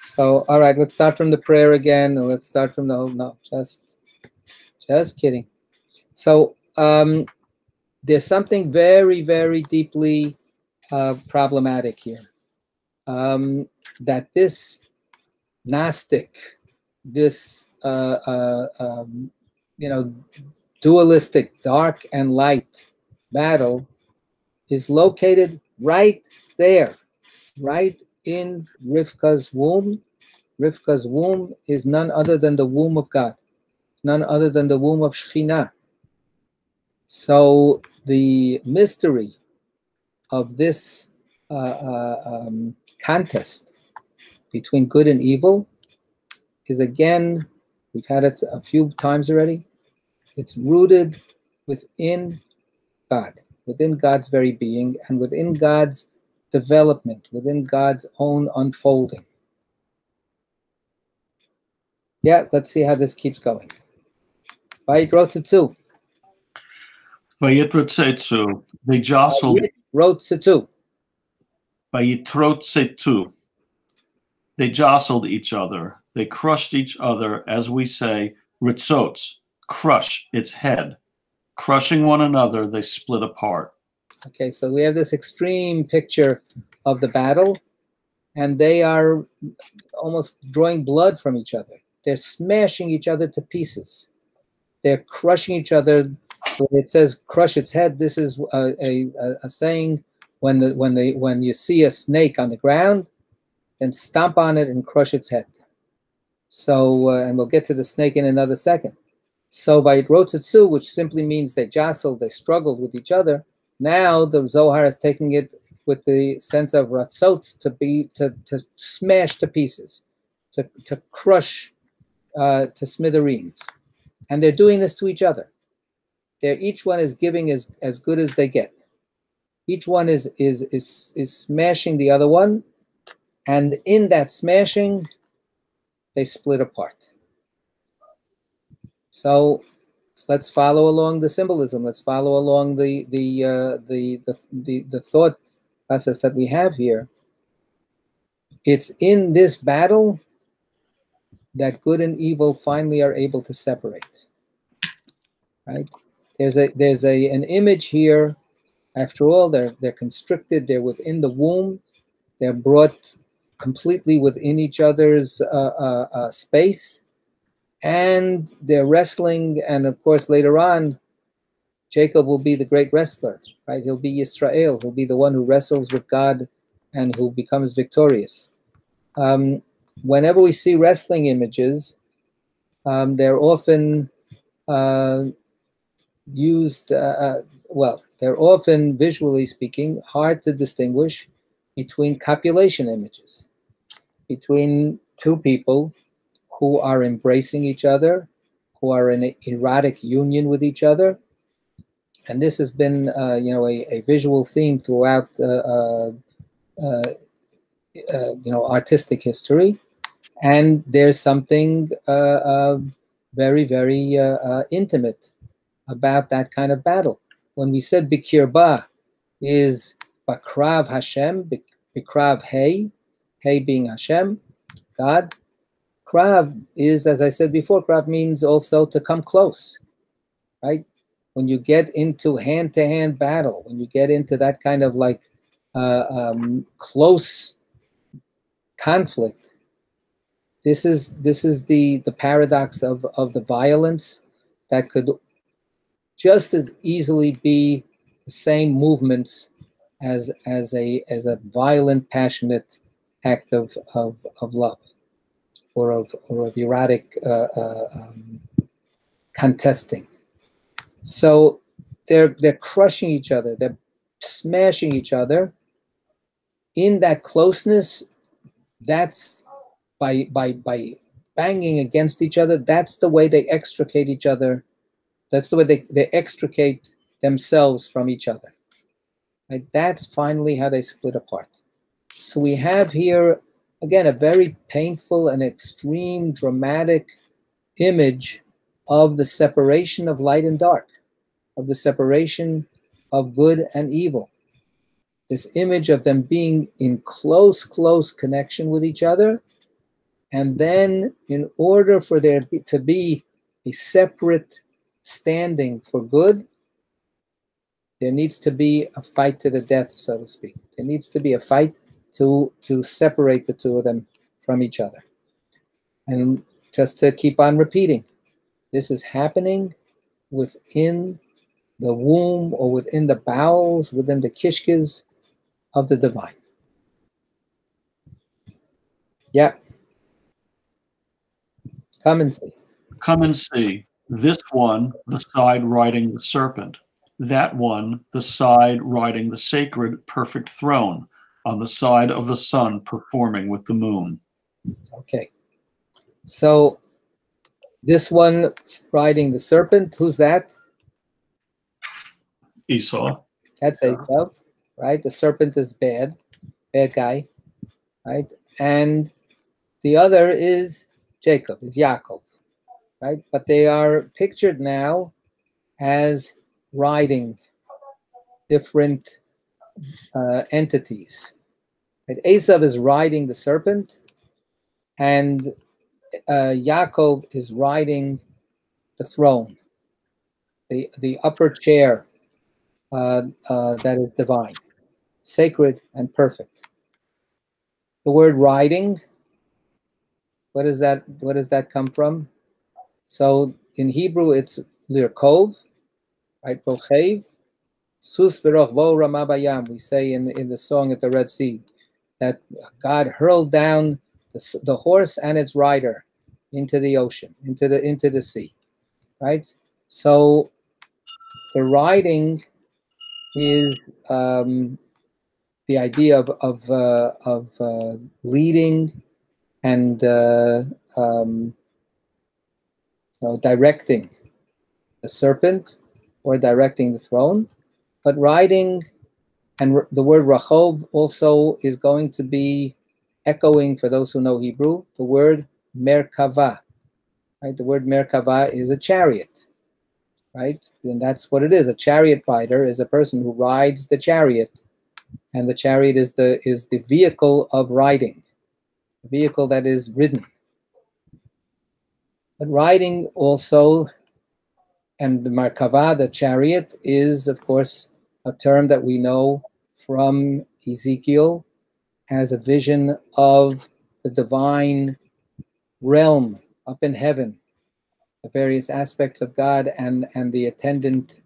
So, all right, let's start from the prayer again. Let's start from the no, just kidding. So, there's something very, very deeply problematic here. That this Gnostic, this dualistic dark and light battle is located right there, right in Rivka's womb. Rivka's womb is none other than the womb of God, none other than the womb of Shekhinah. So the mystery of this contest between good and evil is, again, we've had it a few times already, it's rooted within God, within God's very being, and within God's development, within God's own unfolding. Yeah, let's see how this keeps going. Vayitrotzetzu. Vayitrotzetzu. They jostled. Vayitrotzetzu. Vayitrotzetzu. They jostled each other. They crushed each other, as we say, ritzotz, crush its head. Crushing one another, they split apart. Okay, so we have this extreme picture of the battle, and they are almost drawing blood from each other. They're smashing each other to pieces. They're crushing each other. When it says "crush its head," this is a saying when you see a snake on the ground, then stomp on it and crush its head. So, and we'll get to the snake in another second. So, by Vayitrotzetzu, which simply means they jostled, they struggled with each other. Now the Zohar is taking it with the sense of ratzotz, to smash to pieces, to crush to smithereens, and they're doing this to each other. Each one is giving as good as they get. Each one is smashing the other one, and in that smashing, they split apart. So let's follow along the symbolism. Let's follow along the thought process that we have here. It's in this battle that good and evil finally are able to separate. Right? There's an image here. After all, they're constricted. They're within the womb. They're brought completely within each other's space, and they're wrestling. And of course, later on, Jacob will be the great wrestler. Right? He'll be Yisrael. He'll be the one who wrestles with God and who becomes victorious. Whenever we see wrestling images, they're often used, they're often, visually speaking, hard to distinguish between copulation images, between two people who are embracing each other, who are in an erotic union with each other. And this has been, a visual theme throughout, artistic history. And there's something very, very intimate about that kind of battle. When we said Bikirba is Bakrav Hashem, Bikrav Hey being Hashem, God. Krav is, as I said before, Krav means also to come close, right? When you get into hand-to-hand battle, when you get into that kind of like close conflict, this is the paradox of the violence that could just as easily be the same movements as a violent, passionate act of love or of erotic contesting. So they're crushing each other, they're smashing each other. In that closeness, that's by banging against each other, that's the way they extricate each other. That's the way they extricate themselves from each other. Right? That's finally how they split apart. So we have here, again, a very painful and extreme dramatic image of the separation of light and dark, of the separation of good and evil. this image of them being in close connection with each other. And then in order for there to be a separate standing for good, there needs to be a fight to the death, so to speak. There needs to be a fight to separate the two of them from each other. And just to keep on repeating, this is happening within the womb or within the bowels, within the kishkes of the divine. Yeah. Come and see. Come and see. This one, the side riding the serpent. That one, the side riding the sacred, perfect throne, on the side of the sun performing with the moon. Okay. So this one riding the serpent, who's that? Esau. That's Esau, right? The serpent is bad guy, right? And the other is Jacob, is Yaakov, right? But they are pictured now as riding different entities. Right? Esau is riding the serpent, and Yaakov is riding the throne, the upper chair that is divine, sacred and perfect. The word riding, what does that come from? So in Hebrew it's lirkov, right? Rochev, sus v'roch bo rama bayam. We say in the song at the Red Sea that God hurled down the horse and its rider into the ocean, into the sea, right? So the riding is the idea of leading and directing the serpent or directing the throne, but riding, and the word rachov also is going to be echoing, for those who know Hebrew, the word merkava, right? The word merkava is a chariot, right? And that's what it is. A chariot rider is a person who rides the chariot, and the chariot is the vehicle of riding, the vehicle that is ridden. But riding also, and the merkava, the chariot, is of course a term that we know from Ezekiel as a vision of the divine realm up in heaven, the various aspects of God and the attendant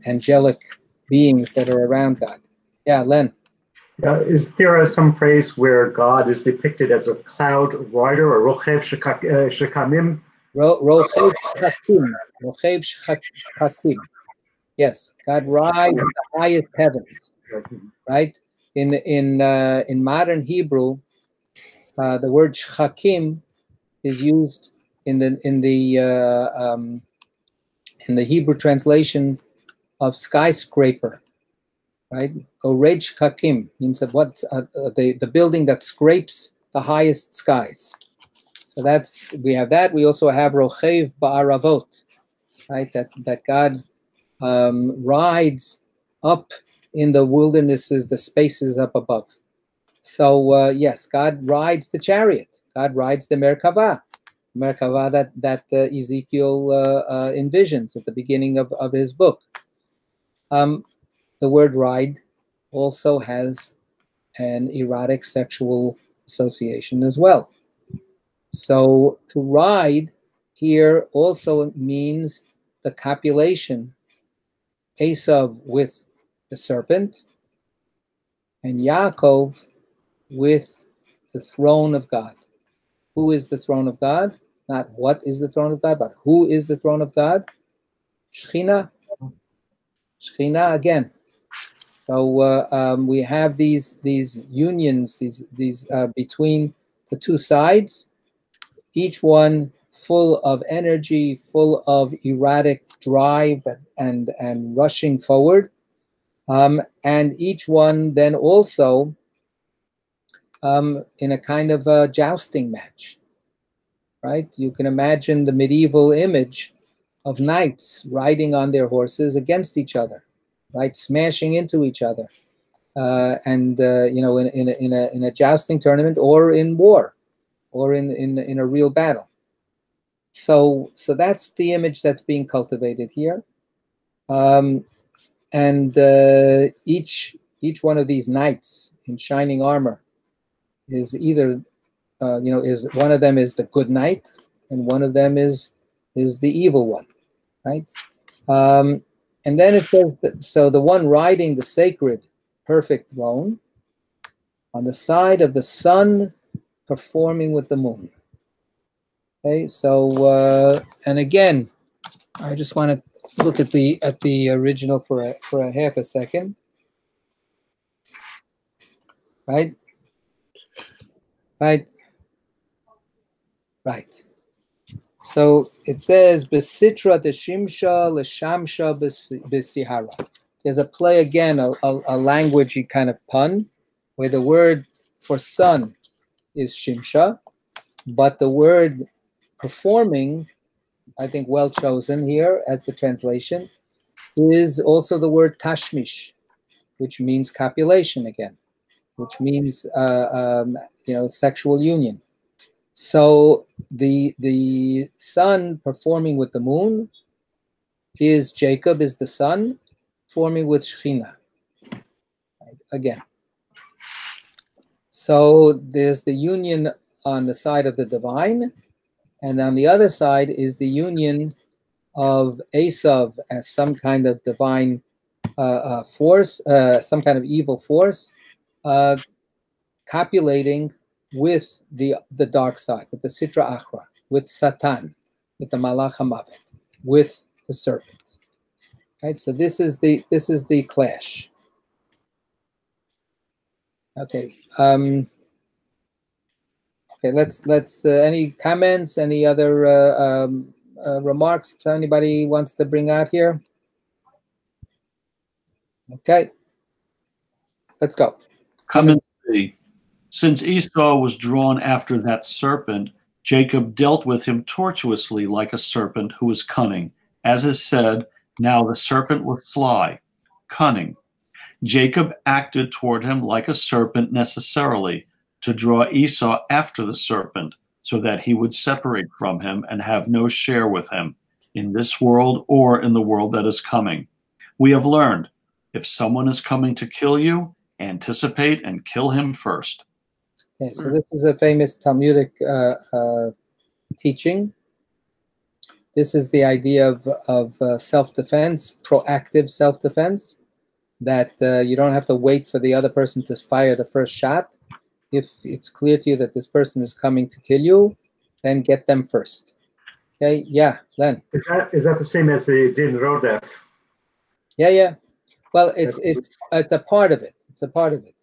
angelic beings that are around God. Yeah, Len. Is there some phrase where God is depicted as a cloud rider, or rochev shekamim? Rochev shechakim. Yes, God rides the highest heavens, right? In modern Hebrew, the word shechakim is used in the Hebrew translation of skyscraper, right? Gorej shechakim means that the building that scrapes the highest skies. So we have that. We also have rochev ba'aravot, right? That God rides up in the wildernesses, the spaces up above. So yes, God rides the chariot. God rides the merkava that Ezekiel envisions at the beginning of his book. The word ride also has an erotic sexual association as well. So to ride here also means the copulation, Esau with the serpent, and Yaakov with the throne of God. Who is the throne of God? Not what is the throne of God, but who is the throne of God? Shechina. Shechina again. So we have these unions, these between the two sides, each one full of energy, full of erratic drive and rushing forward, and each one then also in a kind of a jousting match, right? You can imagine the medieval image of knights riding on their horses against each other, right? Smashing into each other. in a jousting tournament, or in war, or in a real battle. So that's the image that's being cultivated here. And each one of these knights in shining armor is either is one of them is the good knight, and one of them is the evil one, right? And then it says that, so the one riding the sacred perfect throne on the side of the sun performing with the moon. Okay, so and again, I just want to look at the original for a half a second, right? So it says besitra deshimsha leshamsha besihara. There's a play again, a languagey kind of pun, where the word for sun is shimsha, but the word performing, I think well chosen here as the translation, is also the word tashmish, which means copulation again, which means sexual union. So the sun performing with the moon is Jacob, is the sun forming with Shechina. Right? Again. So there's the union on the side of the divine, and on the other side is the union of Esav as some kind of divine force, some kind of evil force, copulating with the dark side, with the Sitra Achra, with Satan, with the Malach HaMavet, with the serpent. Right. So this is the clash. Okay. Okay. Let's. Any comments? Any other remarks anybody wants to bring out here? Okay. Let's go. Comment C. Since Esau was drawn after that serpent, Jacob dealt with him tortuously like a serpent who was cunning. As is said, now the serpent was sly, cunning. Jacob acted toward him like a serpent necessarily, to draw Esau after the serpent, so that he would separate from him and have no share with him, in this world or in the world that is coming. We have learned, if someone is coming to kill you, anticipate and kill him first. Okay, so this is a famous Talmudic teaching. This is the idea of self-defense, proactive self-defense, that you don't have to wait for the other person to fire the first shot. If it's clear to you that this person is coming to kill you, then get them first. Okay, yeah, Len. Is that the same as the Din Rodef? Yeah. Well, it's a part of it. It's a part of it.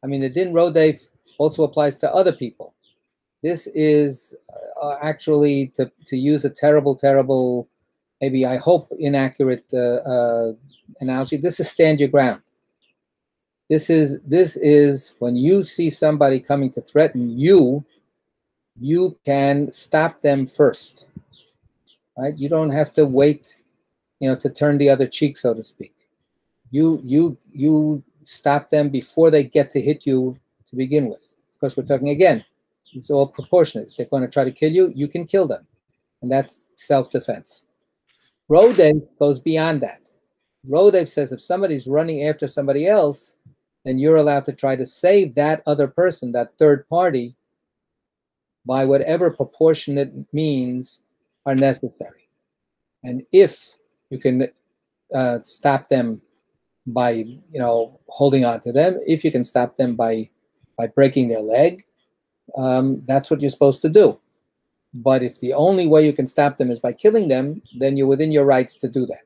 I mean, the Din Rodef also applies to other people. This is actually, to use a terrible, maybe I hope inaccurate analogy, this is stand your ground. This is when you see somebody coming to threaten you, you can stop them first, right? You don't have to wait, to turn the other cheek, so to speak. You stop them before they get to hit you to begin with. Of course, we're talking again, it's all proportionate. If they're going to try to kill you, you can kill them. And that's self-defense. Rodev goes beyond that. Rodev says if somebody's running after somebody else, then you're allowed to try to save that other person, that third party, by whatever proportionate means are necessary. And if you can stop them by, holding on to them, if you can stop them by breaking their leg, that's what you're supposed to do. But if the only way you can stop them is by killing them, then you're within your rights to do that.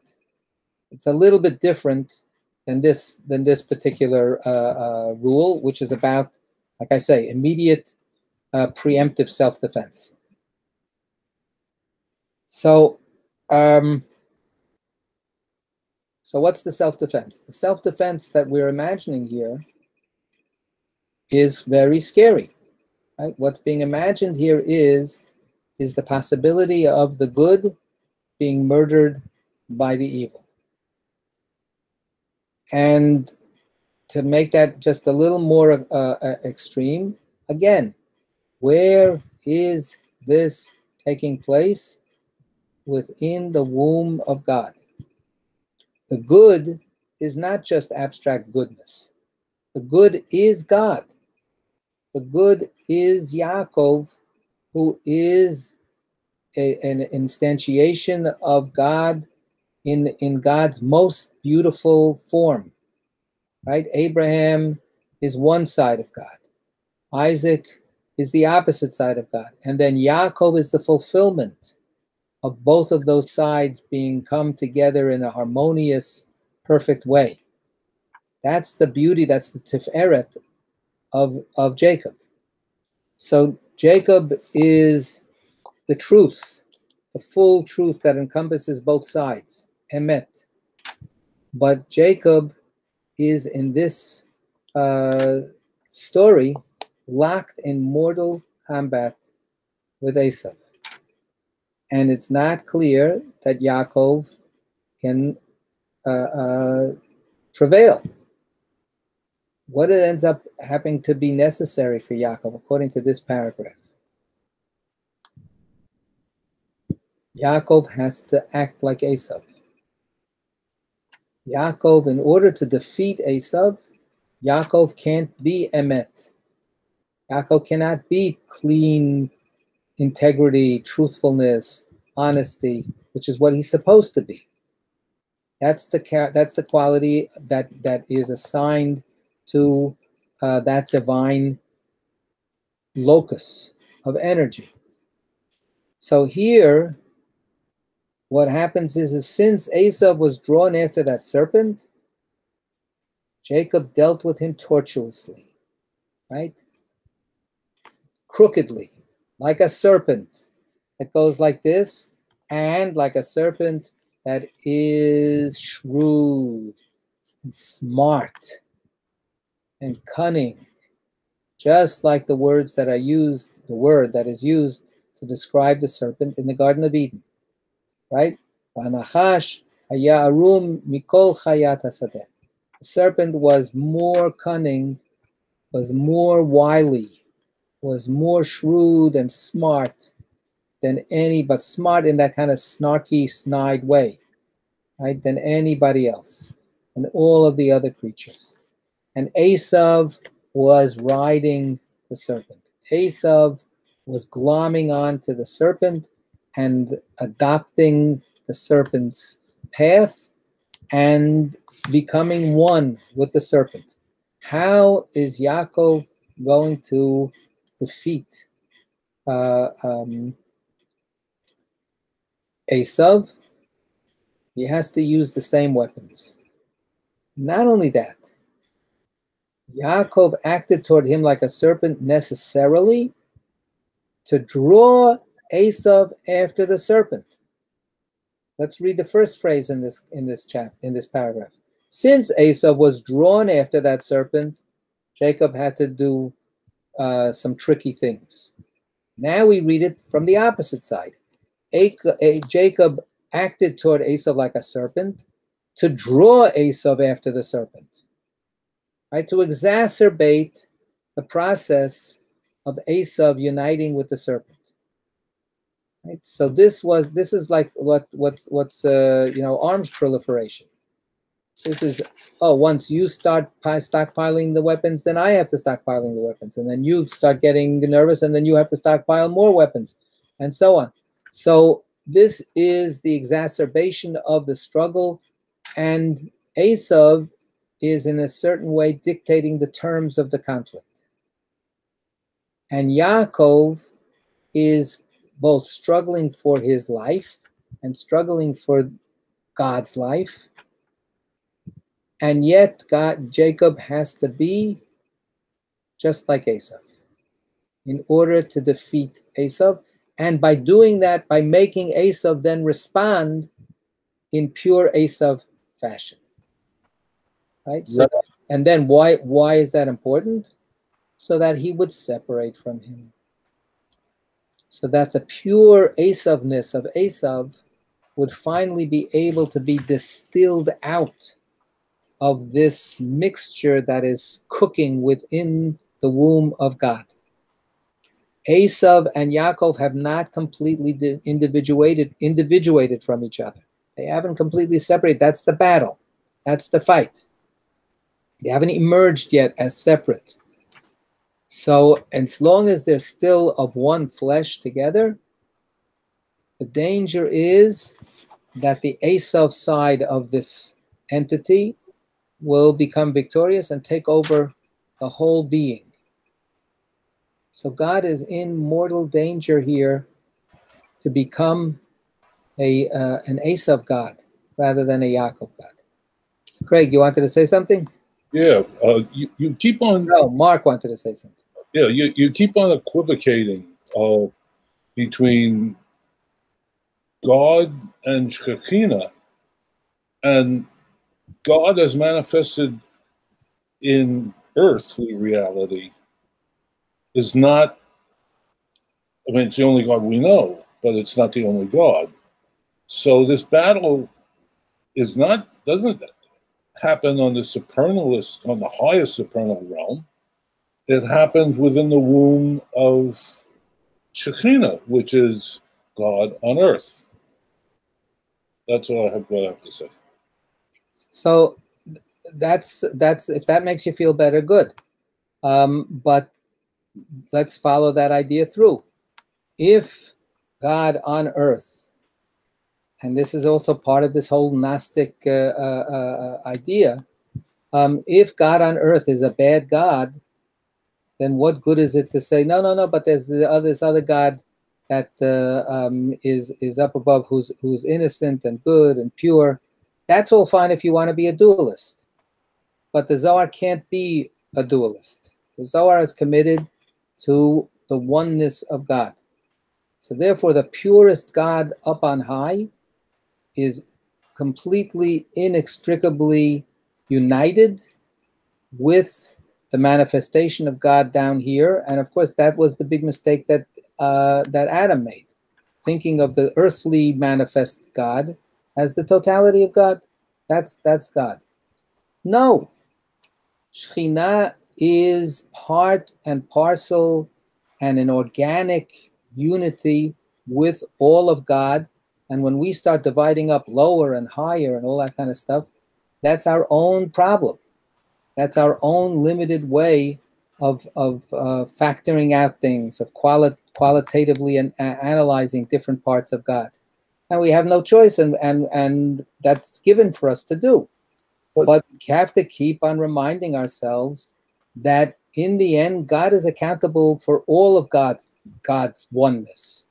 It's a little bit different than this particular rule, which is about, like I say, immediate preemptive self-defense. So what's the self-defense? The self-defense that we're imagining here is very scary. Right? What's being imagined here is the possibility of the good being murdered by the evil. And to make that just a little more extreme, again, where is this taking place? Within the womb of God. The good is not just abstract goodness. The good is God. The good is Yaakov, who is an instantiation of God in God's most beautiful form. Right? Abraham is one side of God. Isaac is the opposite side of God. And then Yaakov is the fulfillment of both of those sides being come together in a harmonious, perfect way. That's the beauty, that's the tiferet of Jacob. So Jacob is the truth, the full truth that encompasses both sides, emet. But Jacob is in this story locked in mortal combat with Esau. And it's not clear that Yaakov can prevail. What it ends up having to be necessary for Yaakov, according to this paragraph, Yaakov has to act like Esau. Yaakov, in order to defeat Esau, Yaakov can't be emet. Yaakov cannot be clean, integrity, truthfulness, honesty, which is what he's supposed to be. That's the quality that is assigned to that divine locus of energy. So here, what happens is since Esau was drawn after that serpent, Jacob dealt with him tortuously, right? Crookedly, like a serpent that goes like this, and like a serpent that is shrewd and smart and cunning, just like the words that are used, the word that is used to describe the serpent in the Garden of Eden, right? V'anachash haya arum mikol chayat hasadeh. The serpent was more cunning, was more wily, was more shrewd and smart than but smart in that kind of snarky, snide way, right? Than anybody else and all of the other creatures. And Esau was riding the serpent. Esau was glomming onto the serpent and adopting the serpent's path and becoming one with the serpent. How is Yaakov going to defeat Esau? He has to use the same weapons. Not only that, Yaakov acted toward him like a serpent necessarily to draw Esau after the serpent. Let's read the first phrase in this paragraph. Since Esau was drawn after that serpent, Jacob had to do some tricky things. Now we read it from the opposite side. Jacob acted toward Esau like a serpent to draw Esau after the serpent, right? To exacerbate the process of Esau uniting with the serpent. Right? So this is like what's arms proliferation. This is, once you start stockpiling the weapons, then I have to stockpiling the weapons, and then you start getting nervous, and then you have to stockpile more weapons, and so on. So this is the exacerbation of the struggle, and Esau is in a certain way dictating the terms of the conflict. And Yaakov is both struggling for his life and struggling for God's life. And yet Jacob has to be just like Esau in order to defeat Esau. And by doing that, by making Esau then respond in pure Esau fashion. Right? So, and then why is that important? So that he would separate from him. So that the pure Esau-ness of Esau would finally be able to be distilled out of this mixture that is cooking within the womb of God. Esav and Yaakov have not completely individuated from each other. They haven't completely separated. That's the battle. That's the fight. They haven't emerged yet as separate. So as long as they're still of one flesh together, the danger is that the Esav side of this entity will become victorious and take over the whole being. So God is in mortal danger here to become an Esav God rather than a Yaakov God. Craig, you wanted to say something? Yeah, you keep on. No, Mark wanted to say something. Yeah, you keep on equivocating between God and Shekhinah, and God as manifested in earthly reality is not, I mean, it's the only God we know, but it's not the only God. So this battle doesn't happen on the supernalist, on the highest supernal realm. It happens within the womb of Shekhinah, which is God on earth. That's what I have to say. So that's if that makes you feel better, good. But let's follow that idea through. If God on earth, and this is also part of this whole Gnostic idea, if God on earth is a bad God, then what good is it to say, no, but there's this other God that is up above, who's innocent and good and pure. That's all fine if you want to be a dualist. But the Zohar can't be a dualist. The Zohar is committed to the oneness of God. So therefore, the purest God up on high is completely, inextricably united with the manifestation of God down here. And of course, that was the big mistake that Adam made, thinking of the earthly manifest God as the totality of God. That's God. No. Shekhinah is part and parcel and an organic unity with all of God. And when we start dividing up lower and higher and all that kind of stuff, that's our own problem. That's our own limited way of factoring out things, of qualitatively and analyzing different parts of God. And we have no choice, and that's given for us to do. But we have to keep on reminding ourselves that in the end, God is accountable for all of God's oneness,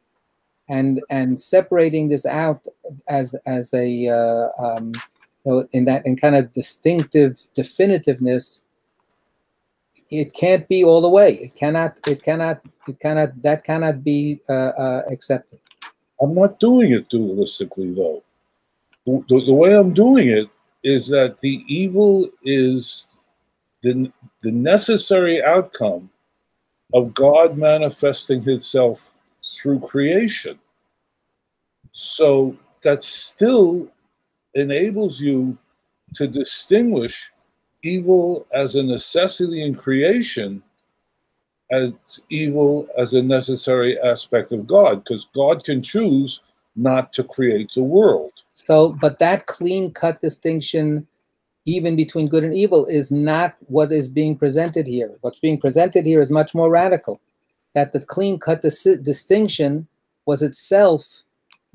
and separating this out as a in kind of distinctive definitiveness, it can't be all the way. It cannot. That cannot be accepted. I'm not doing it dualistically, though. The way I'm doing it is that the evil is the necessary outcome of God manifesting himself through creation. So that still enables you to distinguish evil as a necessity in creation as evil as a necessary aspect of God, because God can choose not to create the world. So, but that clean-cut distinction, even between good and evil, is not what is being presented here. What's being presented here is much more radical. That the clean-cut distinction was itself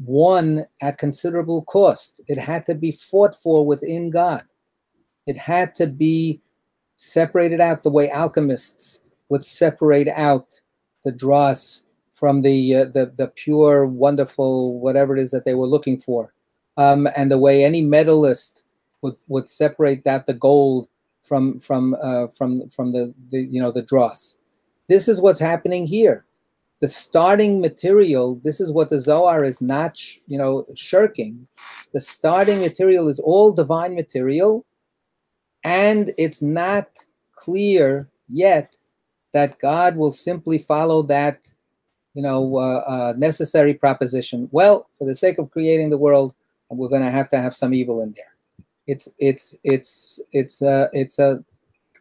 won at considerable cost. It had to be fought for within God. It had to be separated out the way alchemists would separate out the dross from the pure, wonderful, whatever it is that they were looking for, and the way any metallist would separate out the gold from the dross. This is what's happening here. The starting material, this is what the Zohar is not, shirking. The starting material is all divine material, and it's not clear yet that God will simply follow that, necessary proposition. Well, for the sake of creating the world, we're going to have some evil in there. It's a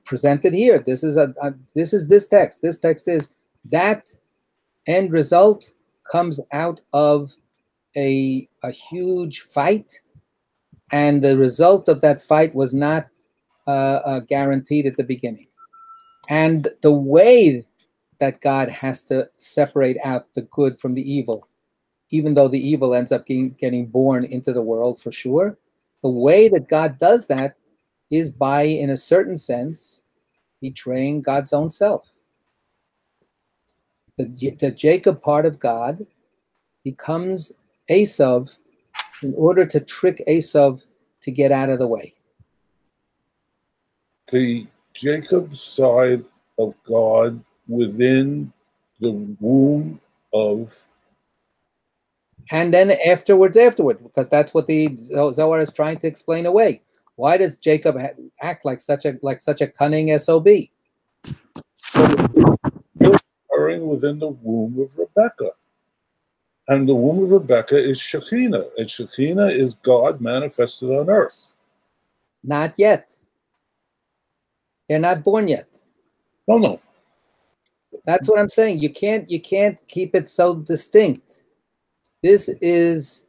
presented here. This is this text. This text is that end result comes out of a huge fight, and the result of that fight was not guaranteed at the beginning. And the way that God has to separate out the good from the evil, even though the evil ends up getting born into the world for sure, the way that God does that is by, in a certain sense, betraying God's own self. The Jacob part of God becomes Esav in order to trick Esav to get out of the way. The Jacob side of God within the womb of... And then afterward, because that's what the Zohar is trying to explain away. Why does Jacob act like such a cunning SOB? Occurring within the womb of Rebecca. And the womb of Rebecca is Shekinah. And Shekinah is God manifested on earth. Not yet. They're not born yet. No. That's what I'm saying. You can't keep it so distinct. This is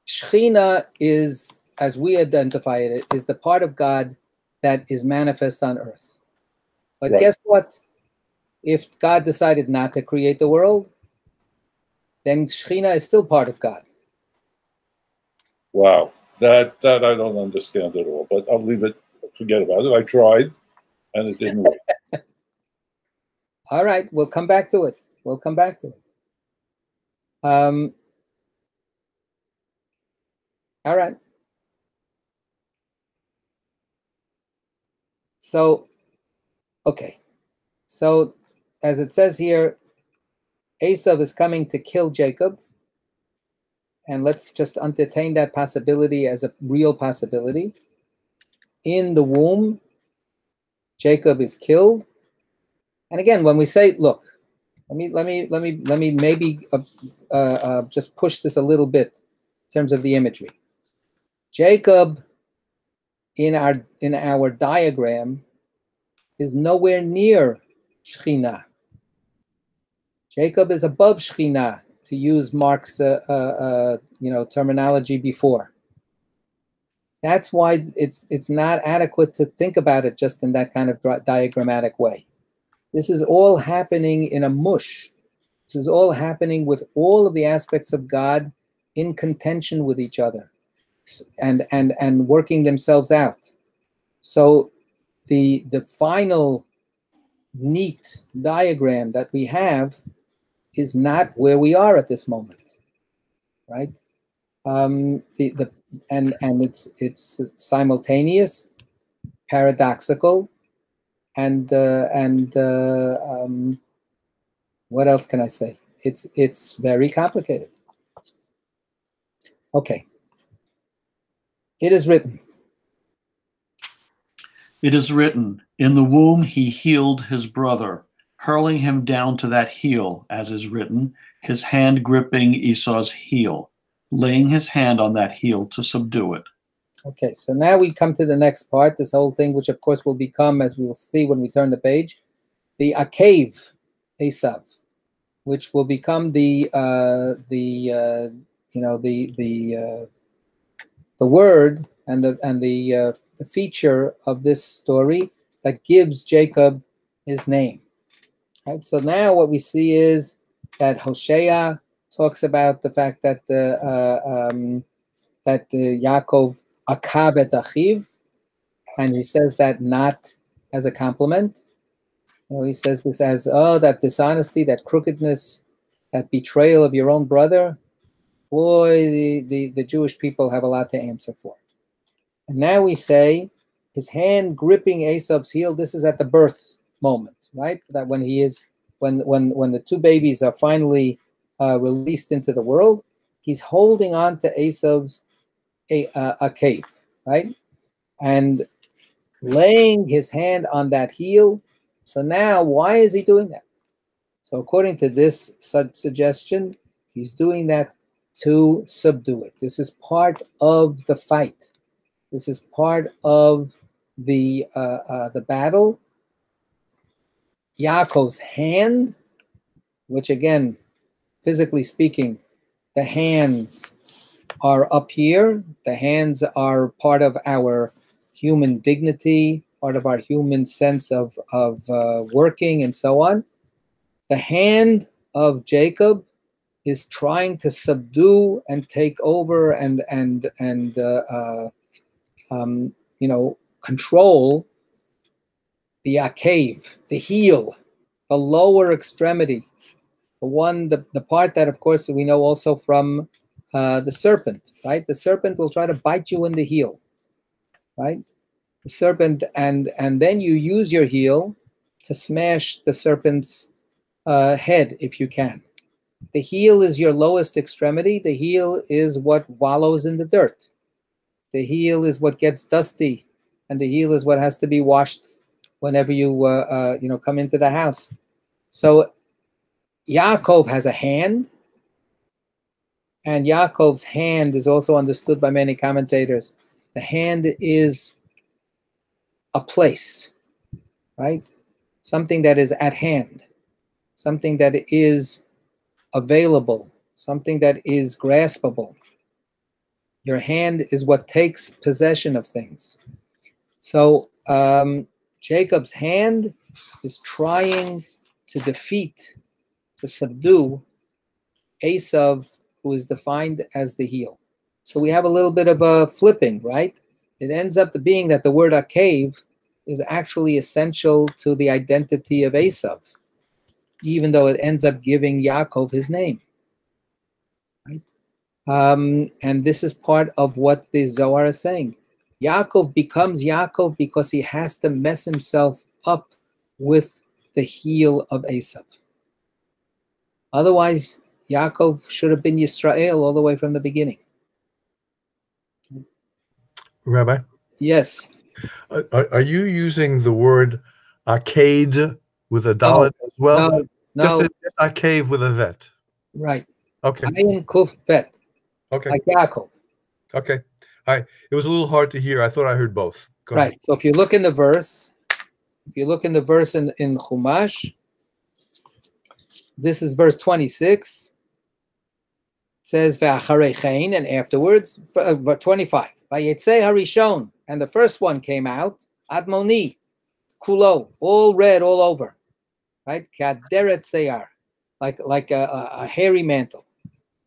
Shekhinah is, as we identify it, is the part of God that is manifest on earth. But right. Guess what? If God decided not to create the world, then Shekhinah is still part of God. Wow, that I don't understand at all. But I'll leave it. Forget about it. I tried, and it didn't work. All right, we'll come back to it. All right. So, okay. So, as it says here, Esav is coming to kill Jacob. And let's just entertain that possibility as a real possibility. In the womb, Jacob is killed. And again, when we say, look, let me maybe just push this a little bit in terms of the imagery. Jacob in our diagram is nowhere near Shekhinah. Jacob is above Shekhinah, to use Mark's terminology before. That's why it's not adequate to think about it just in that kind of diagrammatic way. This is all happening in a mush. This is all happening with all of the aspects of God in contention with each other and working themselves out. So the final neat diagram that we have is not where we are at this moment, right? And it's simultaneous, paradoxical, and what else can I say? It's very complicated. Okay. It is written. It is written, in the womb he healed his brother, hurling him down to that heel, as is written, his hand gripping Esau's heel, laying his hand on that heel to subdue it. Okay, so now we come to the next part, this whole thing, which of course will become, as we will see when we turn the page, the Akev Esav, which will become the word and the feature of this story that gives Jacob his name. Right. So now what we see is that Hosea talks about the fact that Yaakov akav et achiv, and he says that not as a compliment. He says this as, that dishonesty, that crookedness, that betrayal of your own brother. Boy, the Jewish people have a lot to answer for. And now we say his hand gripping Esav's heel. This is at the birth moment, right? That when the two babies are finally released into the world, he's holding on to Esav's a cave, right? And laying his hand on that heel. So now, why is he doing that? So according to this suggestion, he's doing that to subdue it. This is part of the fight. This is part of the battle. Yaakov's hand, which again, physically speaking, the hands are up here. The hands are part of our human dignity, part of our human sense of working and so on. The hand of Jacob is trying to subdue and take over and control the akev, the heel, the lower extremity, the part that, of course, we know also from the serpent, right? The serpent will try to bite you in the heel, right? The serpent, and then you use your heel to smash the serpent's head if you can. The heel is your lowest extremity. The heel is what wallows in the dirt. The heel is what gets dusty, and the heel is what has to be washed whenever you come into the house. So Yaakov has a hand, and Yaakov's hand is also understood by many commentators. The hand is a place, right? Something that is at hand, something that is available, something that is graspable. Your hand is what takes possession of things. So Jacob's hand is trying to defeat, to subdue Esav, who is defined as the heel. So we have a little bit of a flipping, right? It ends up being that the word akev is actually essential to the identity of Esav, even though it ends up giving Yaakov his name. Right? And this is part of what the Zohar is saying. Yaakov becomes Yaakov because he has to mess himself up with the heel of Esav. Otherwise, Yaakov should have been Yisrael all the way from the beginning. Rabbi? Yes. Are you using the word arcade with a dalet as well? No. Just arcade with a vet. Right. Okay. Ayin kuf vet. Okay. Like Yaakov. Okay. It was a little hard to hear. I thought I heard both. Go Right. ahead. So if you look in the verse, in Chumash, this is verse 26. It says ve'acharei chein, and afterwards, 25. Vayetzei harishon, and the first one came out. Admoni, kulo, all red all over, right? Kaderet seyar, like a hairy mantle.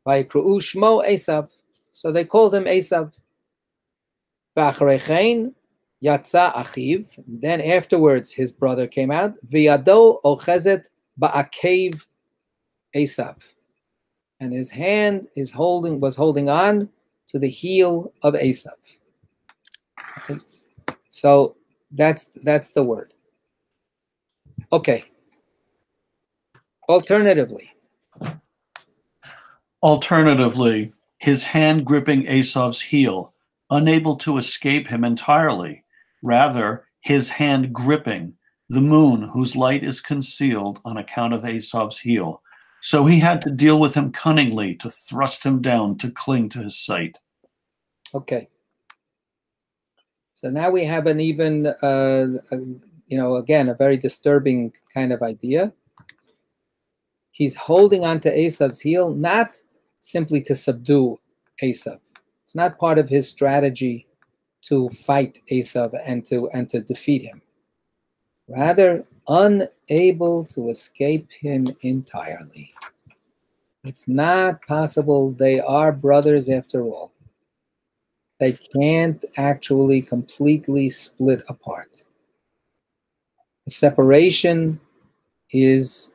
Vayikru'u shmo Esav, so they called him Esav. Ve'acharei chein yatsa achiv, then afterwards his brother came out. V'yado ochezet ba'akev Esav, and his hand was holding on to the heel of Esav. Okay. So that's the word. Okay. Alternatively, his hand gripping Esav's heel, unable to escape him entirely. Rather, his hand gripping the moon, whose light is concealed on account of Esav's heel. So he had to deal with him cunningly, to thrust him down, to cling to his sight. Okay. So now we have an even, again, a very disturbing kind of idea. He's holding on to Esav's heel, not simply to subdue Esav. It's not part of his strategy to fight Esav and to defeat him. Rather, unable to escape him entirely. It's not possible. They are brothers after all. They can't actually completely split apart. The separation is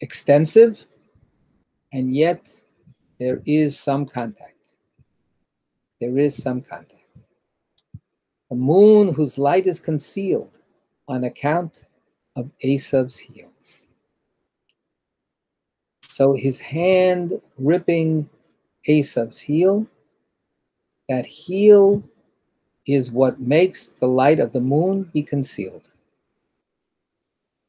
extensive, and yet there is some contact. There is some contact. The moon whose light is concealed on account of Esav's heel. So his hand gripping Esav's heel, that heel is what makes the light of the moon be concealed.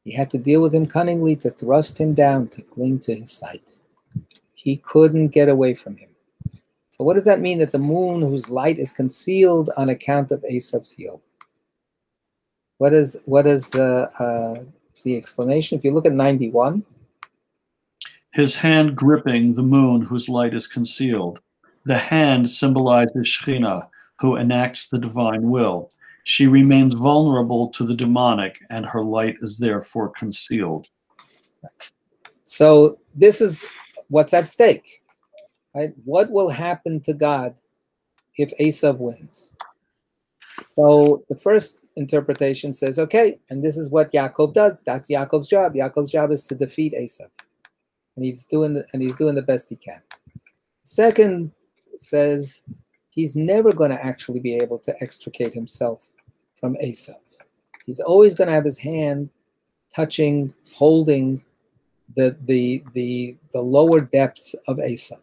He had to deal with him cunningly, to thrust him down, to cling to his sight. He couldn't get away from him. So what does that mean, that the moon whose light is concealed on account of Esav's heel? What is the explanation? If you look at 91. His hand gripping the moon whose light is concealed. The hand symbolizes Shekhinah, who enacts the divine will. She remains vulnerable to the demonic, and her light is therefore concealed. So this is what's at stake, right? What will happen to God if Esav wins? So the first interpretation says, okay, and this is what Yaakov does. That's Yaakov's job. Yaakov's job is to defeat Esav, and he's doing the best he can. Second says he's never going to actually be able to extricate himself from Esav. He's always going to have his hand touching, holding the lower depths of Esav.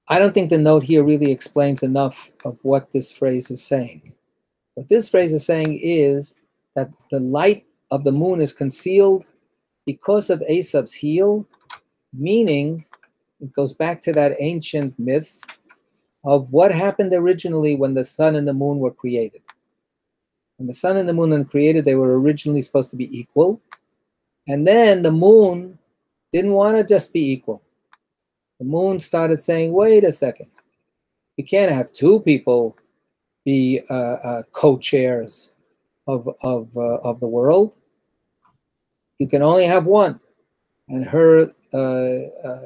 I don't think the note here really explains enough of what this phrase is saying. What this phrase is saying is that the light of the moon is concealed because of Esav's heel, meaning it goes back to that ancient myth of what happened originally when the sun and the moon were created. When the sun and the moon were created, they were originally supposed to be equal. And then the moon didn't want to just be equal. The moon started saying, wait a second, you can't have two people be co-chairs of the world. You can only have one. And her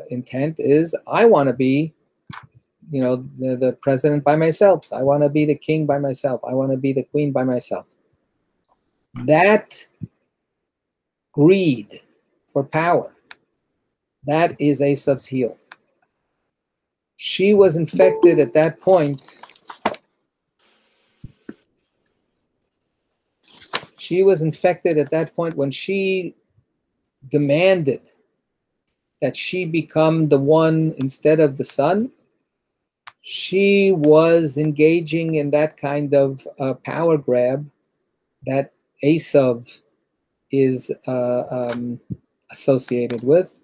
intent is, I want to be, the president by myself. I want to be the king by myself. I want to be the queen by myself. That greed for power, that is Esav's heel. She was infected at that point. She was infected at that point when she demanded that she become the one instead of the sun. She was engaging in that kind of power grab that Esav is associated with.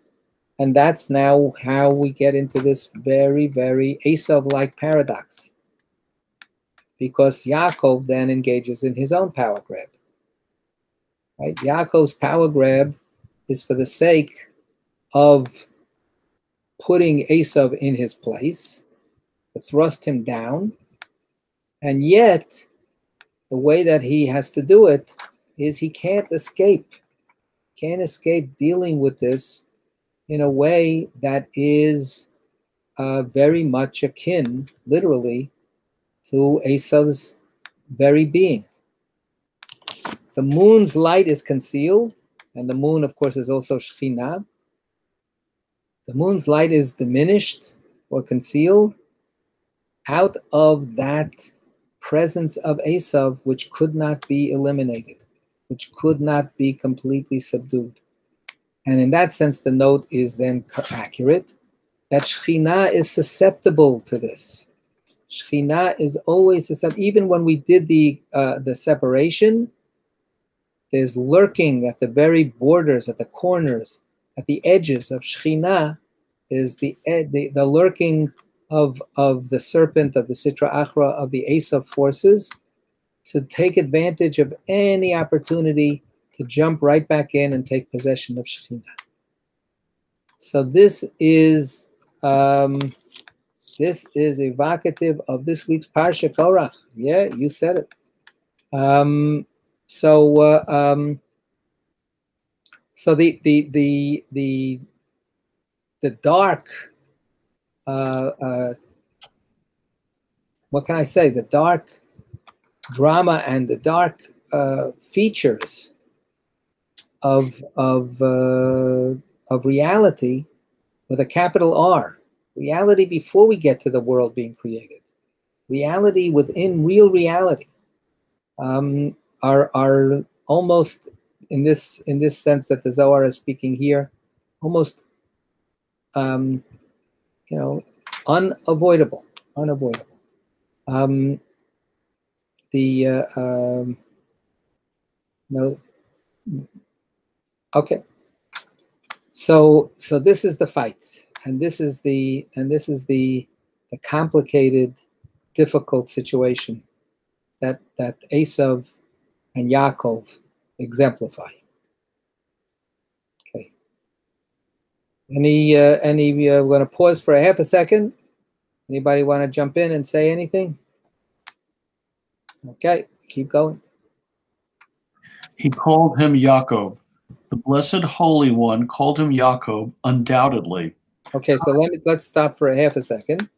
And that's now how we get into this very, very Esav-like paradox. Because Yaakov then engages in his own power grab. Right? Yaakov's power grab is for the sake of putting Esav in his place, to thrust him down. And yet, the way that he has to do it is he can't escape dealing with this in a way that is very much akin, literally, to Esav's very being. The moon's light is concealed, and the moon, of course, is also Shekhinah. The moon's light is diminished or concealed out of that presence of Esav, which could not be eliminated, which could not be completely subdued. And in that sense, the note is then accurate, that Shekhinah is susceptible to this. Shekhinah is always susceptible. Even when we did the separation, there's lurking at the very borders, at the corners, at the edges of Shekhinah, is the lurking of the serpent, of the Sitra Achra, of the Esav forces, to take advantage of any opportunity to jump right back in and take possession of Shekhinah. So this is evocative of this week's Parsha Korach. Yeah, you said it. So the dark, what can I say? The dark drama and the dark features of reality with a capital R. Reality before we get to the world being created. Reality within real reality are almost in this sense that the Zohar is speaking here, almost unavoidable. Okay. So this is the fight, and this is the complicated, difficult situation that Esav and Yaakov exemplify. Okay. We're going to pause for a half a second. Anybody want to jump in and say anything? Okay, keep going. He called him Yaakov. The Blessed Holy One called him Yaakov, undoubtedly. Okay, so let's stop for a half a second.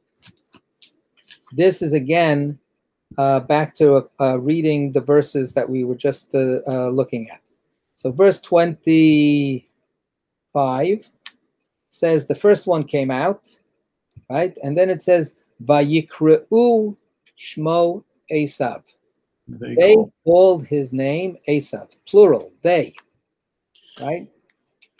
This is again back to reading the verses that we were just looking at. So verse 25 says the first one came out, right? And then it says, Vayikre'u Shmo Esav. They called his name Esav, plural, they, right?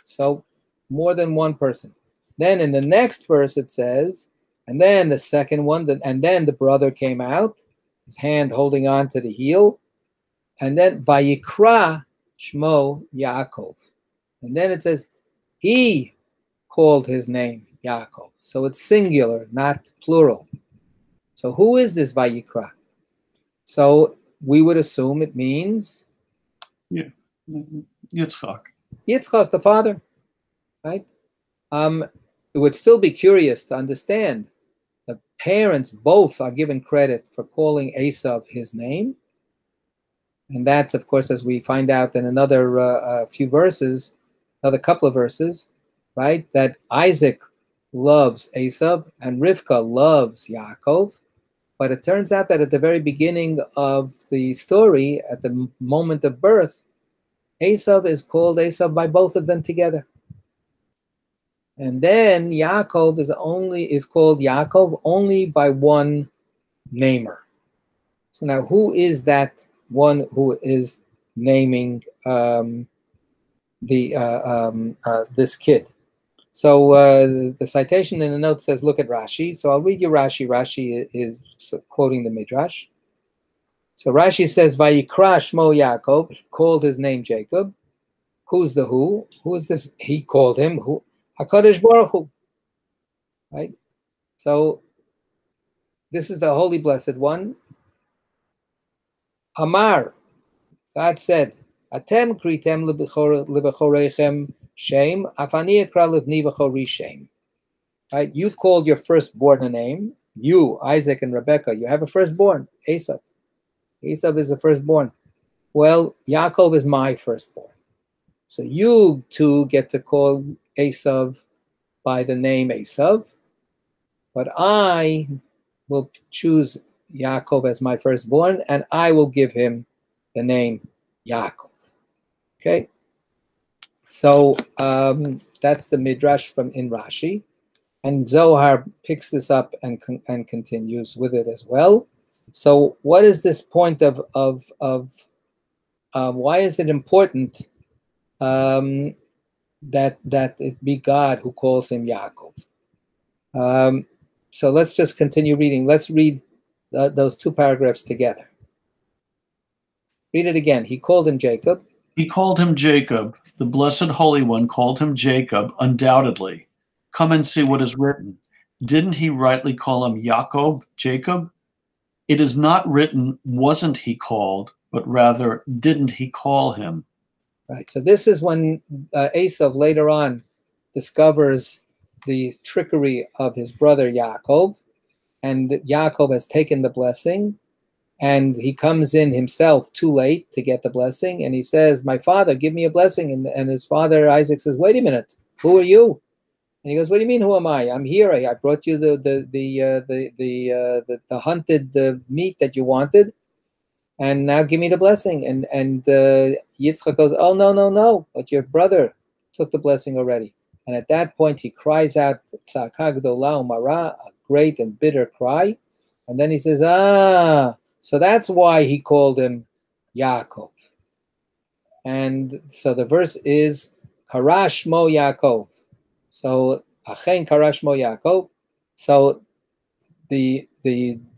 So more than one person. Then in the next verse it says, and then the second one, and then the brother came out, his hand holding on to the heel, and then Vayikra Shmo Yaakov. And then it says, he called his name Yaakov. So it's singular, not plural. So who is this Vayikra? So we would assume it means Yitzchak. Yitzchak, the father, right? It would still be curious to understand the parents both are given credit for calling Esav his name. And that's, of course, as we find out in another few verses, another couple of verses, right? That Isaac loves Esav and Rivka loves Yaakov. But it turns out that at the very beginning of the story, at the moment of birth, Esav is called Esav by both of them together. And then Yaakov is called Yaakov only by one namer. So now who is that one who is naming this kid? So the citation in the note says, look at Rashi. So I'll read you Rashi. Rashi is quoting the Midrash. So Rashi says, Vayikra Shmo Yaakov, he called his name Jacob. Who's the who? Who is this? He called him who? HaKadosh Baruch Hu. Right? So this is the Holy Blessed One. Amar, God said, Atem kritem lebechorechem Shem, afani ekra livni v'chori Shem. Right? You called your firstborn a name. You, Isaac and Rebekah, you have a firstborn, Esav. Esav is the firstborn. Well, Yaakov is my firstborn. So you two get to call Esav by the name Esav, but I will choose Yaakov as my firstborn, and I will give him the name Yaakov. Okay? So that's the Midrash in Rashi. And Zohar picks this up and continues with it as well. So what is this point of why is it important that it be God who calls him Yaakov? So let's just continue reading. Let's read those two paragraphs together. Read it again. He called him Jacob. He called him Jacob. The Blessed Holy One called him Jacob, undoubtedly. Come and see what is written. Didn't he rightly call him Yaakov, Jacob? It is not written, wasn't he called, but rather, didn't he call him? Right. So this is when Esav later on discovers the trickery of his brother Yaakov, and Yaakov has taken the blessing, and he comes in himself too late to get the blessing, and he says, "My father, give me a blessing." And his father Isaac says, "Wait a minute, who are you?" And he goes, "What do you mean, who am I? I'm here. I brought you the hunted meat that you wanted, and now give me the blessing." And Yitzchak goes, "Oh no! But your brother took the blessing already." And at that point, he cries out, "Tzaka gdola umara," a great and bitter cry, and then he says, so that's why he called him Yaakov. And so the verse is Kara Shmo Yaakov. So Achen Kara Shmo Yaakov. So the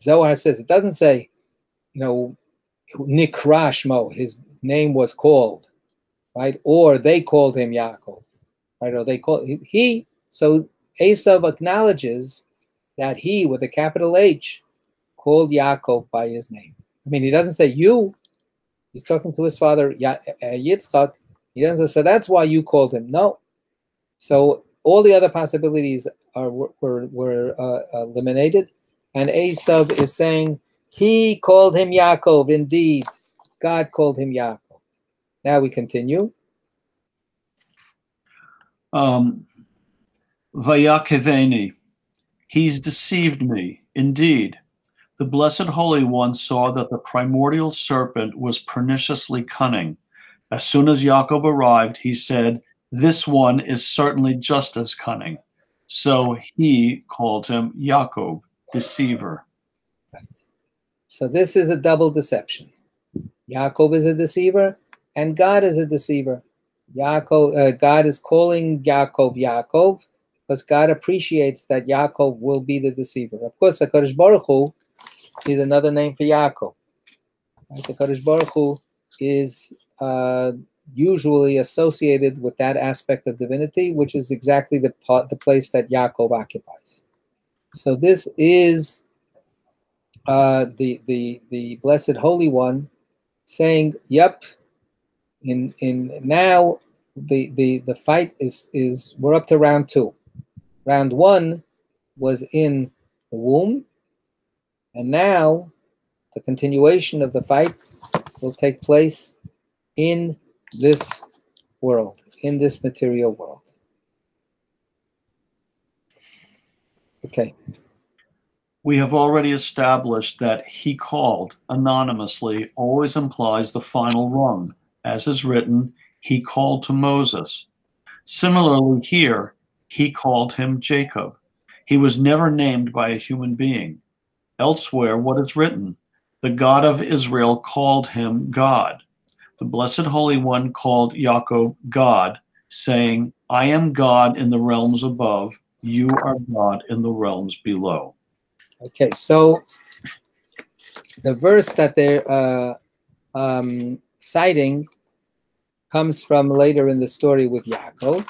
Zohar says, it doesn't say, Nikra Shmo, his name was called, right? Or they called him Yaakov. right? Or they call he. So Esav acknowledges that he, with a capital H, called Yaakov by his name. I mean, he doesn't say you. He's talking to his father Yitzchak. He doesn't say, so that's why you called him. No. So all the other possibilities were eliminated, and Esav is saying he called him Yaakov. Indeed, God called him Yaakov. Now we continue. Vayakeveni, he's deceived me. Indeed, the Blessed Holy One saw that the primordial serpent was perniciously cunning. As soon as Yaakov arrived, he said, this one is certainly just as cunning. So he called him Yaakov, deceiver. So this is a double deception. Yaakov is a deceiver, and God is a deceiver. God is calling Yaakov Yaakov because God appreciates that Yaakov will be the deceiver. Of course, the HaKadosh Baruch Hu is another name for Yaakov. Right? The HaKadosh Baruch Hu is usually associated with that aspect of divinity, which is exactly the place that Yaakov occupies. So this is the Blessed Holy One saying, "Yep." In now the fight is we're up to round 2. Round 1 was in the womb, and now the continuation of the fight will take place in this world, in this material world. Okay. We have already established that he called anonymously always implies the final rung. As is written, he called to Moses. Similarly here, he called him Jacob. He was never named by a human being. Elsewhere, what is written? The God of Israel called him God. The Blessed Holy One called Yaakov God, saying, I am God in the realms above, you are God in the realms below. Okay, so the verse that they're citing comes from later in the story with Yaakov.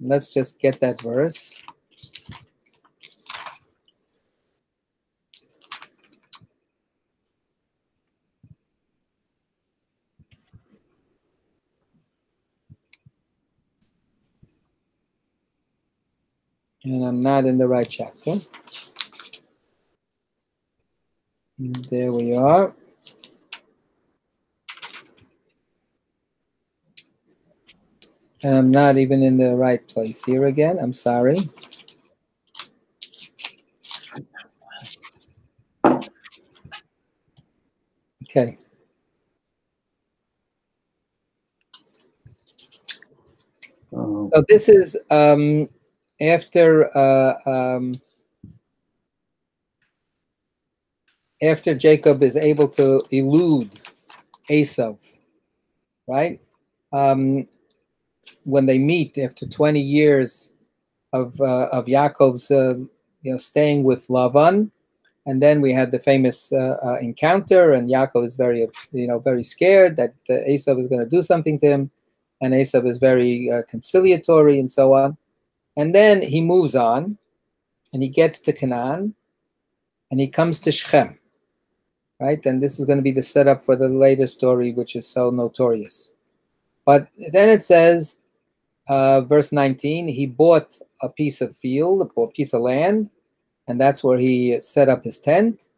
Let's just get that verse. And I'm not in the right chapter. And there we are. And I'm not even in the right place here again. I'm sorry. Okay. So this is after Jacob is able to elude Esav, right? When they meet after 20 years of Yaakov's staying with Lavan, and then we had the famous encounter, and Yaakov is very scared that Esav is going to do something to him, and Esav is very conciliatory and so on. And then he moves on, and he gets to Canaan, and he comes to Shechem, right? And this is going to be the setup for the later story, which is so notorious. But then it says, verse 19, he bought a piece of field, a piece of land, and that's where he set up his tent.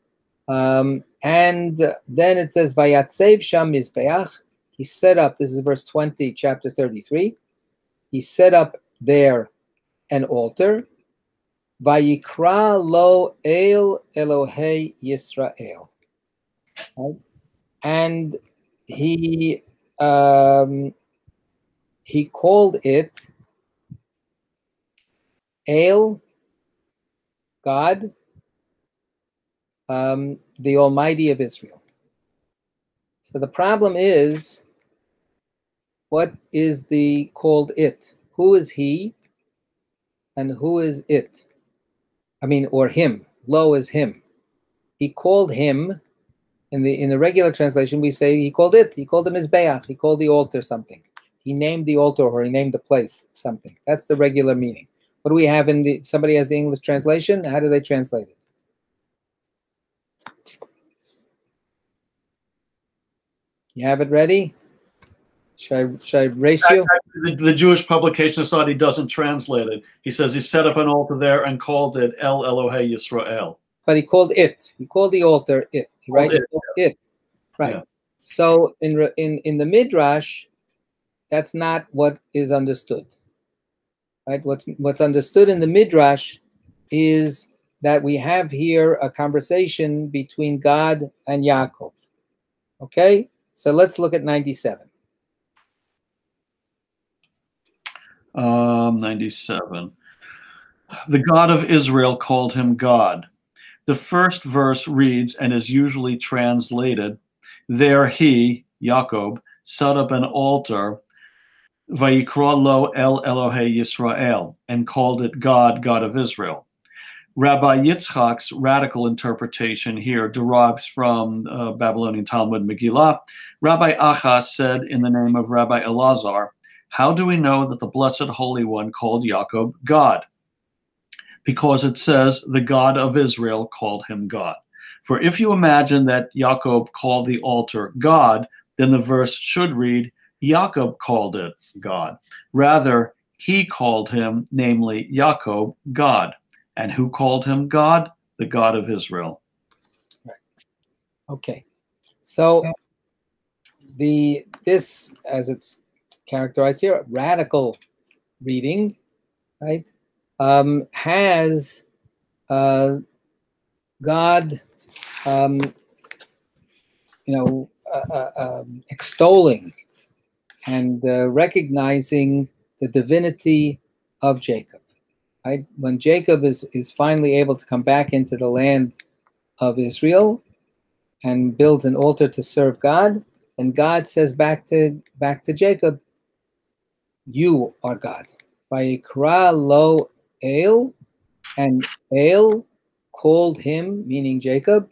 And then it says, Vayatsev Sham Mizbeach. He set up, this is verse 20, chapter 33. He set up there an altar. Vayikra lo El Elohei Yisrael. Right? And he called it El, God, the Almighty of Israel. So the problem is, what is the called it? Who is he and who is it? I mean, or him. Lo is him. He called him. In the regular translation, we say he called it. He called him Mizbeach. He called the altar something. he named the altar or he named the place something. That's the regular meaning. What do we have in the, somebody has the English translation? How do they translate it? You have it ready? Should I race you? The Jewish Publication Society doesn't translate it. He says he set up an altar there and called it El Elohei Yisrael. But he called it. He called the altar it. Right? It. Right. Yeah. So in the Midrash, that's not what is understood. Right? What's understood in the Midrash is that we have here a conversation between God and Yaakov. Okay? So let's look at 97. 97. The God of Israel called him God. The first verse reads and is usually translated, there he, Yaakov, set up an altar, Vayikra lo El Elohei Yisrael, and called it God, God of Israel. Rabbi Yitzchak's radical interpretation here derives from Babylonian Talmud Megillah. Rabbi Achaz said in the name of Rabbi Elazar, how do we know that the Blessed Holy One called Yaakov God? Because it says the God of Israel called him God. For if you imagine that Yaakov called the altar God, then the verse should read, Yaakov called it God. Rather, he called him, namely Yaakov, God. And who called him God? The God of Israel. Right. Okay. So this, as it's characterized here, radical reading, right, has God, extolling and recognizing the divinity of Jacob. Right? When Jacob is finally able to come back into the land of Israel and builds an altar to serve God, and God says back to Jacob, you are God. Vayikra lo El, and El called him, meaning Jacob,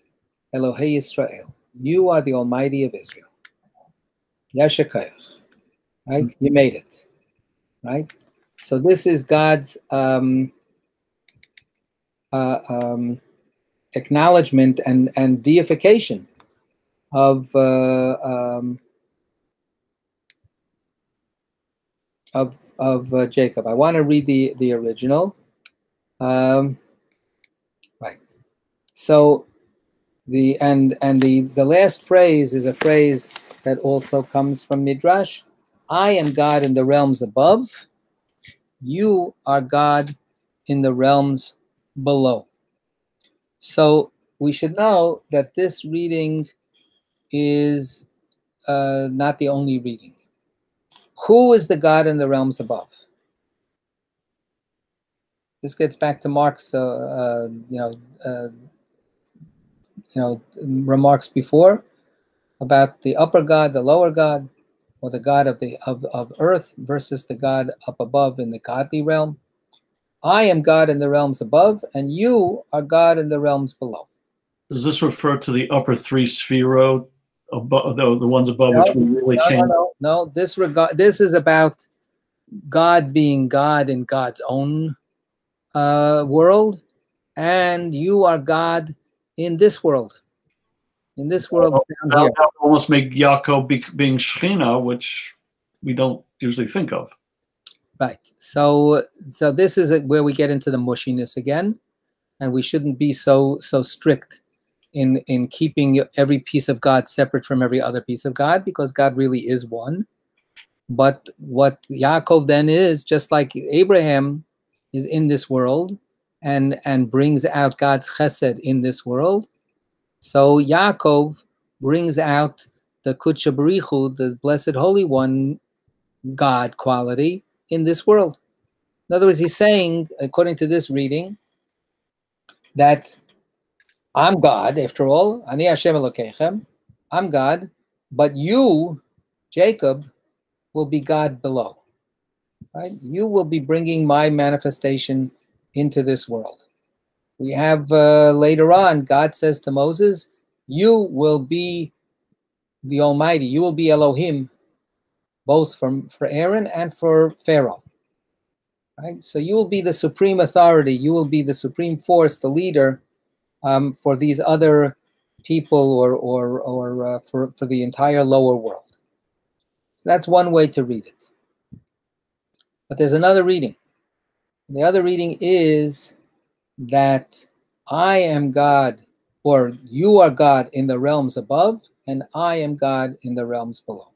Elohei Yisrael. You are the Almighty of Israel. Yashakayach. Right? You made it. Right? So this is God's acknowledgement and deification of Jacob. I want to read the original. Right. So the last phrase is a phrase that also comes from Midrash. I am God in the realms above. You are God in the realms below. So we should know that this reading is not the only reading. Who is the God in the realms above? This gets back to Mark's, remarks before about the upper God, the lower God, or the God of earth versus the God up above in the godly realm. I am God in the realms above, and you are God in the realms below. Does this refer to the upper three sphero, above, the ones above which we really can't? No. This is about God being God in God's own world, and you are God in this world. In this world down here. That would almost make Yaakov being Shechina, which we don't usually think of. Right. So this is where we get into the mushiness again, and we shouldn't be so strict in keeping every piece of God separate from every other piece of God, because God really is one. But what Yaakov then is, just like Abraham is in this world and brings out God's chesed in this world, so Yaakov brings out the Kudsha B'richu, the Blessed Holy One, God quality in this world. In other words, he's saying, according to this reading, that I'm God, after all, Ani Hashem Elokeichem, I'm God, but you, Jacob, will be God below. Right? You will be bringing my manifestation into this world. We have later on, God says to Moses, you will be the Almighty, you will be Elohim both for Aaron and for Pharaoh. Right? So you will be the supreme authority. You will be the supreme force, the leader for these other people, or for the entire lower world. So that's one way to read it. But there's another reading. The other reading is that I am God, or you are God in the realms above, and I am God in the realms below.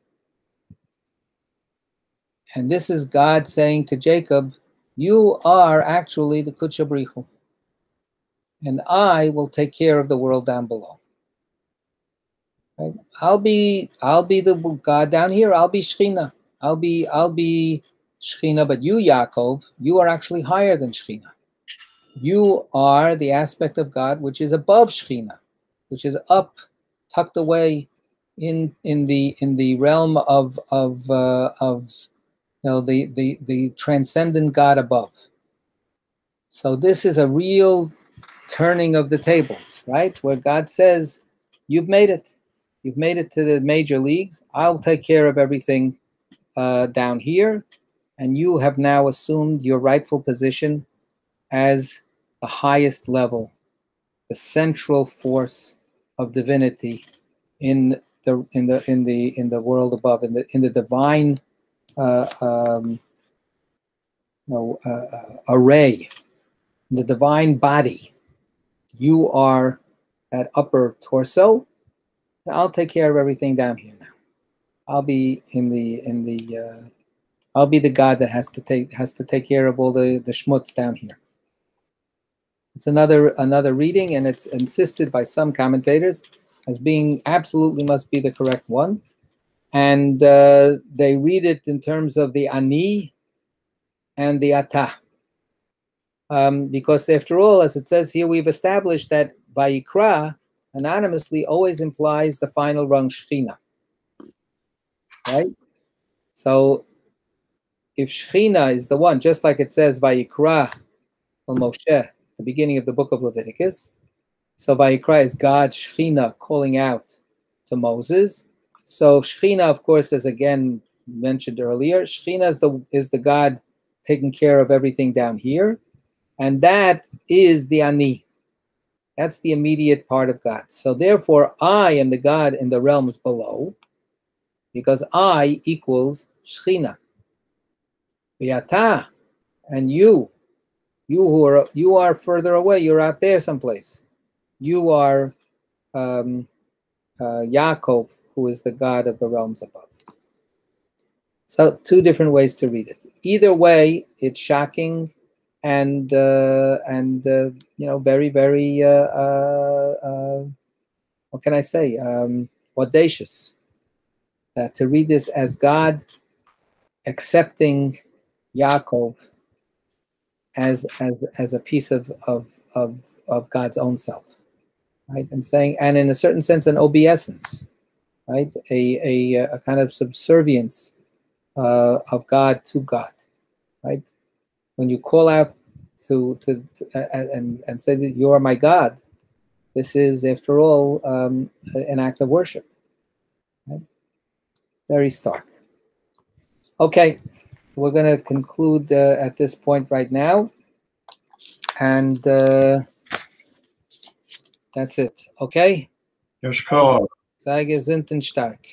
And this is God saying to Jacob, you are actually the Kudsha B'richu, and I will take care of the world down below. Right? I'll be the God down here. I'll be Shechina. I'll be Shechina, but you, Yaakov, you are actually higher than Shechina. You are the aspect of God which is above Shechina, which is up, tucked away in the realm of the transcendent God above. So this is a real turning of the tables, right? Where God says, you've made it. You've made it to the major leagues. I'll take care of everything down here. And you have now assumed your rightful position as the highest level, the central force of divinity in the world above, in the divine array, the divine body. You are that upper torso, and I'll take care of everything down here now. I'll be I'll be the God that has to take care of all the schmutz down here. It's another reading, and it's insisted by some commentators as being absolutely must be the correct one, and they read it in terms of the ani and the ata. Because after all, as it says here, we've established that Vayikra anonymously always implies the final rung Shechina, right? So if Shechina is the one, just like it says Vayikra al Moshe, the beginning of the book of Leviticus, so Vayikra is God Shechina calling out to Moses. So Shechina, of course, as again mentioned earlier, Shechina is the God taking care of everything down here. And that is the ani. That's the immediate part of God. So therefore, I am the God in the realms below, because I equals Shechina. V'yata, and you who are further away, you're out there someplace. You are Yaakov, who is the God of the realms above. So two different ways to read it. Either way, it's shocking and very, very what can I say, audacious, to read this as God accepting Yaakov as a piece of God's own self, right? And saying, and in a certain sense, an obeisance, right? A kind of subservience of God to God, right? When you call out to and say that you are my God, this is, after all, an act of worship. Right? Very stark. Okay, we're going to conclude at this point right now, and that's it. Okay. Yeshua. Sei gesund und stark.